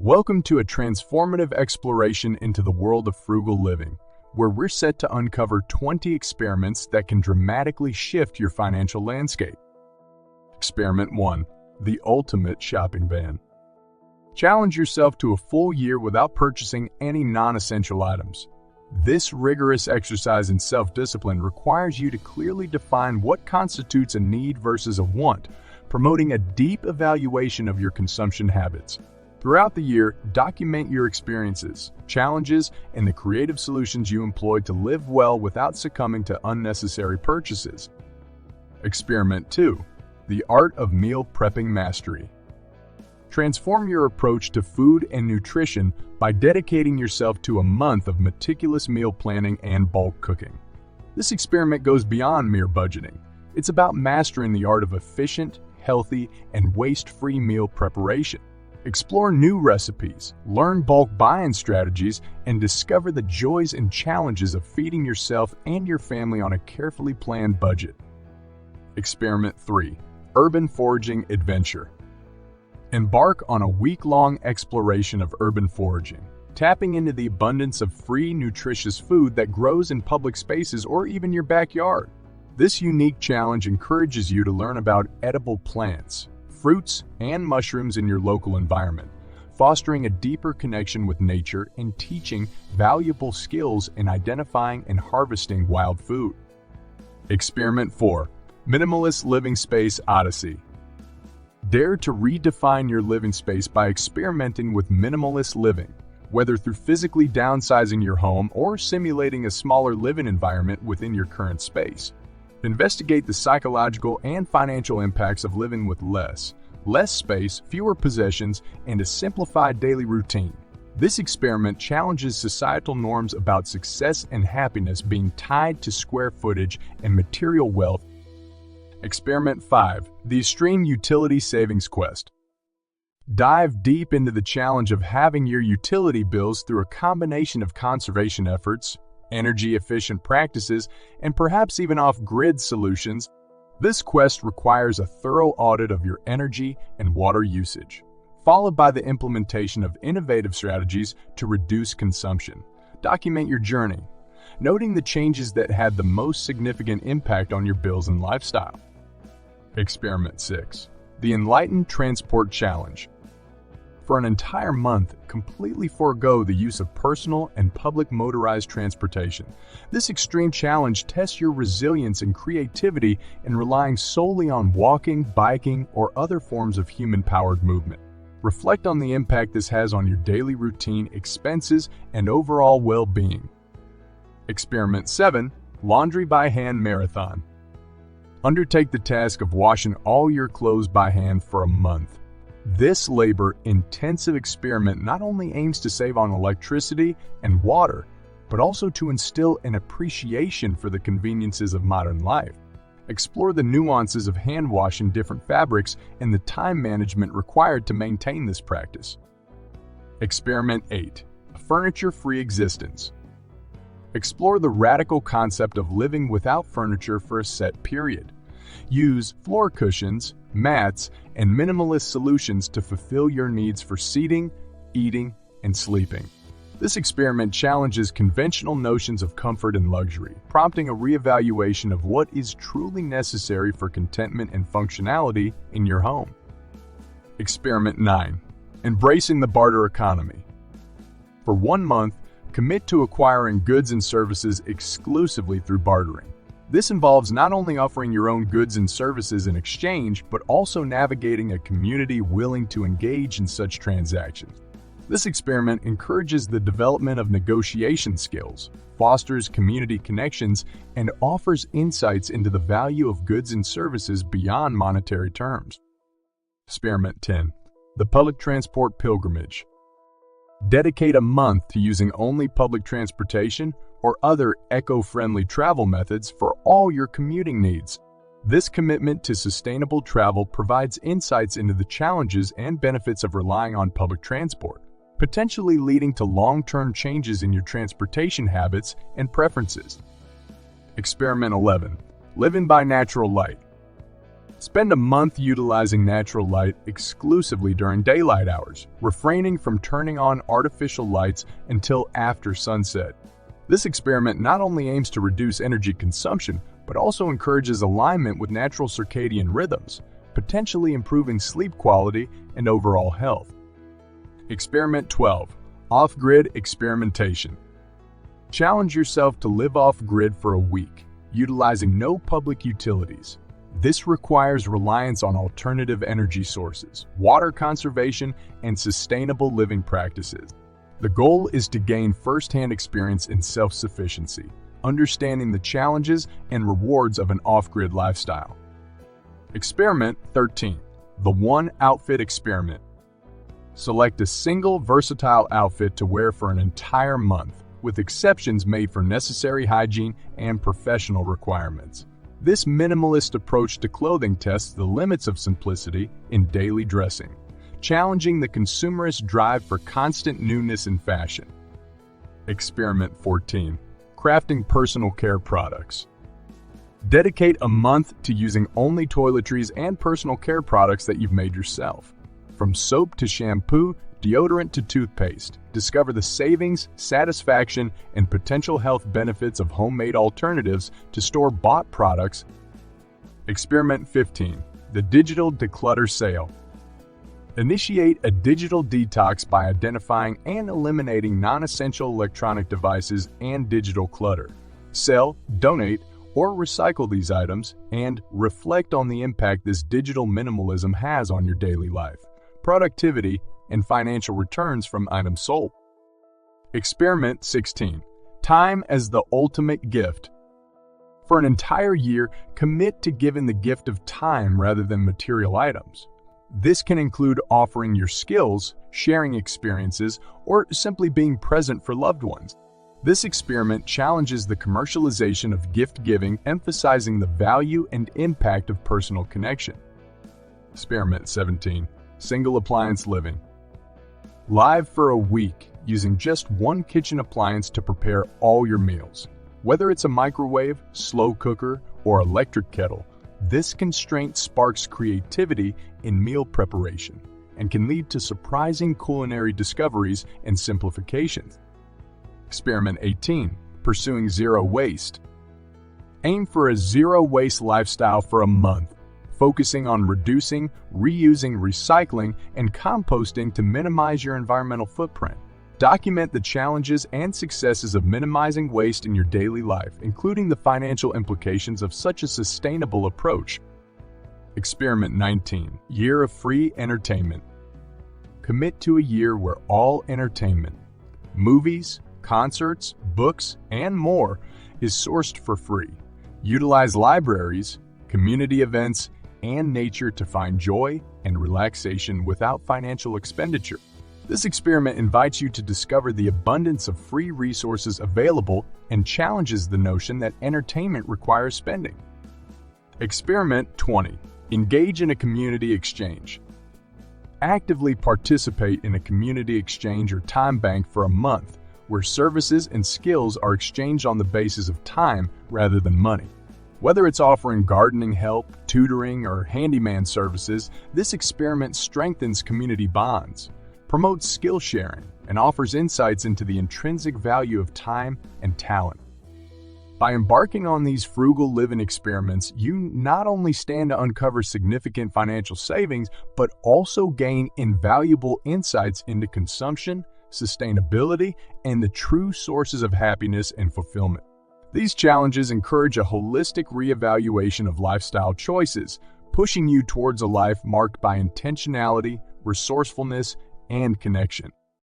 Welcome to a transformative exploration into the world of frugal living, where we're set to uncover 20 experiments that can dramatically shift your financial landscape. Experiment 1. The Ultimate Shopping Ban. Challenge yourself to a full year without purchasing any non-essential items. This rigorous exercise in self-discipline requires you to clearly define what constitutes a need versus a want, promoting a deep evaluation of your consumption habits. Throughout the year, document your experiences, challenges, and the creative solutions you employed to live well without succumbing to unnecessary purchases. Experiment 2. The Art of Meal Prepping Mastery. Transform your approach to food and nutrition by dedicating yourself to a month of meticulous meal planning and bulk cooking. This experiment goes beyond mere budgeting. It's about mastering the art of efficient, healthy, and waste-free meal preparation. Explore new recipes, learn bulk buying strategies, and discover the joys and challenges of feeding yourself and your family on a carefully planned budget. Experiment 3. Urban Foraging Adventure. Embark on a week-long exploration of urban foraging, tapping into the abundance of free, nutritious food that grows in public spaces or even your backyard. This unique challenge encourages you to learn about edible plants, fruits, and mushrooms in your local environment, fostering a deeper connection with nature and teaching valuable skills in identifying and harvesting wild food. Experiment 4. Minimalist Living Space Odyssey. Dare to redefine your living space by experimenting with minimalist living, whether through physically downsizing your home or simulating a smaller living environment within your current space. Investigate the psychological and financial impacts of living with less space, fewer possessions, and a simplified daily routine. This experiment challenges societal norms about success and happiness being tied to square footage and material wealth. Experiment 5. The Extreme Utility Savings Quest. Dive deep into the challenge of halving your utility bills through a combination of conservation efforts, energy-efficient practices, and perhaps even off-grid solutions. This quest requires a thorough audit of your energy and water usage, followed by the implementation of innovative strategies to reduce consumption. Document your journey, noting the changes that had the most significant impact on your bills and lifestyle. Experiment 6. The Enlightened Transport Challenge. For an entire month, completely forego the use of personal and public motorized transportation. This extreme challenge tests your resilience and creativity in relying solely on walking, biking, or other forms of human-powered movement. Reflect on the impact this has on your daily routine, expenses, and overall well-being. Experiment 7. Laundry by Hand Marathon. Undertake the task of washing all your clothes by hand for a month. This labor-intensive experiment not only aims to save on electricity and water, but also to instill an appreciation for the conveniences of modern life. Explore the nuances of hand washing different fabrics and the time management required to maintain this practice. Experiment 8. A furniture-free existence. Explore the radical concept of living without furniture for a set period. Use floor cushions, mats, and minimalist solutions to fulfill your needs for seating, eating, and sleeping. This experiment challenges conventional notions of comfort and luxury, prompting a reevaluation of what is truly necessary for contentment and functionality in your home. Experiment 9. Embracing the barter economy. For 1 month, commit to acquiring goods and services exclusively through bartering. This involves not only offering your own goods and services in exchange, but also navigating a community willing to engage in such transactions. This experiment encourages the development of negotiation skills, fosters community connections, and offers insights into the value of goods and services beyond monetary terms. Experiment 10. The Public Transport Pilgrimage. Dedicate a month to using only public transportation or other eco-friendly travel methods for all your commuting needs. This commitment to sustainable travel provides insights into the challenges and benefits of relying on public transport, potentially leading to long-term changes in your transportation habits and preferences. Experiment 11. Living by Natural Light. Spend a month utilizing natural light exclusively during daylight hours, refraining from turning on artificial lights until after sunset. This experiment not only aims to reduce energy consumption, but also encourages alignment with natural circadian rhythms, potentially improving sleep quality and overall health. Experiment 12. Off-grid experimentation. Challenge yourself to live off-grid for a week, utilizing no public utilities. This requires reliance on alternative energy sources, water conservation, and sustainable living practices. The goal is to gain first-hand experience in self-sufficiency, understanding the challenges and rewards of an off-grid lifestyle. Experiment 13. The One Outfit Experiment. Select a single versatile outfit to wear for an entire month, with exceptions made for necessary hygiene and professional requirements. This minimalist approach to clothing tests the limits of simplicity in daily dressing, challenging the consumerist drive for constant newness in fashion. Experiment 14. Crafting personal care products. Dedicate a month to using only toiletries and personal care products that you've made yourself. From soap to shampoo, deodorant to toothpaste, discover the savings, satisfaction, and potential health benefits of homemade alternatives to store-bought products. Experiment 15. The Digital Declutter Sale. Initiate a digital detox by identifying and eliminating non-essential electronic devices and digital clutter. Sell, donate, or recycle these items and reflect on the impact this digital minimalism has on your daily life, productivity, and financial returns from items sold. Experiment 16. Time as the ultimate gift. For an entire year, commit to giving the gift of time rather than material items. This can include offering your skills, sharing experiences, or simply being present for loved ones. This experiment challenges the commercialization of gift giving, emphasizing the value and impact of personal connection. Experiment 17. Single appliance living. Live for a week using just one kitchen appliance to prepare all your meals. Whether it's a microwave, slow cooker, or electric kettle, this constraint sparks creativity in meal preparation and can lead to surprising culinary discoveries and simplifications. Experiment 18. Pursuing zero waste. Aim for a zero-waste lifestyle for a month, focusing on reducing, reusing, recycling, and composting to minimize your environmental footprint. Document the challenges and successes of minimizing waste in your daily life, including the financial implications of such a sustainable approach. Experiment 19. Year of free entertainment. Commit to a year where all entertainment, movies, concerts, books, and more is sourced for free. Utilize libraries, community events, and nature to find joy and relaxation without financial expenditure. This experiment invites you to discover the abundance of free resources available and challenges the notion that entertainment requires spending. Experiment 20. Engage in a community exchange. Actively participate in a community exchange or time bank for a month, where services and skills are exchanged on the basis of time rather than money. Whether it's offering gardening help, tutoring, or handyman services, this experiment strengthens community bonds, promotes skill sharing, and offers insights into the intrinsic value of time and talent. By embarking on these frugal living experiments, you not only stand to uncover significant financial savings, but also gain invaluable insights into consumption, sustainability, and the true sources of happiness and fulfillment. These challenges encourage a holistic reevaluation of lifestyle choices, pushing you towards a life marked by intentionality, resourcefulness, and connection.